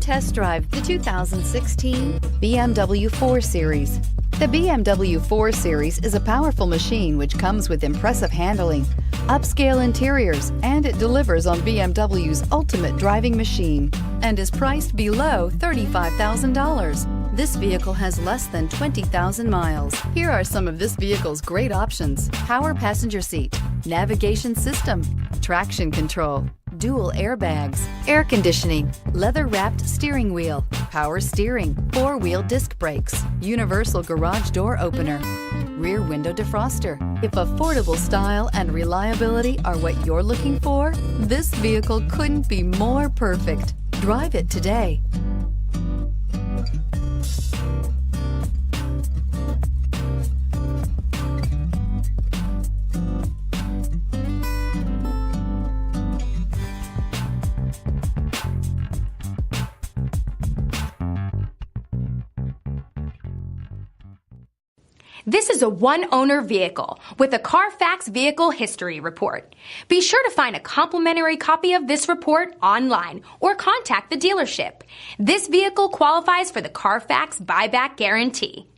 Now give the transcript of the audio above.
test drive the 2016 BMW 4 Series. The BMW 4 Series is a powerful machine which comes with impressive handling, upscale interiors, and it delivers on BMW's ultimate driving machine and is priced below $35,000. This vehicle has less than 20,000 miles. Here are some of this vehicle's great options: power passenger seat, navigation system, traction control, dual airbags, air conditioning, leather-wrapped steering wheel, power steering, four-wheel disc brakes, universal garage door opener, rear window defroster. If affordable style and reliability are what you're looking for, this vehicle couldn't be more perfect. Drive it today. This is a one-owner vehicle with a Carfax Vehicle History Report. Be sure to find a complimentary copy of this report online or contact the dealership. This vehicle qualifies for the Carfax Buyback Guarantee.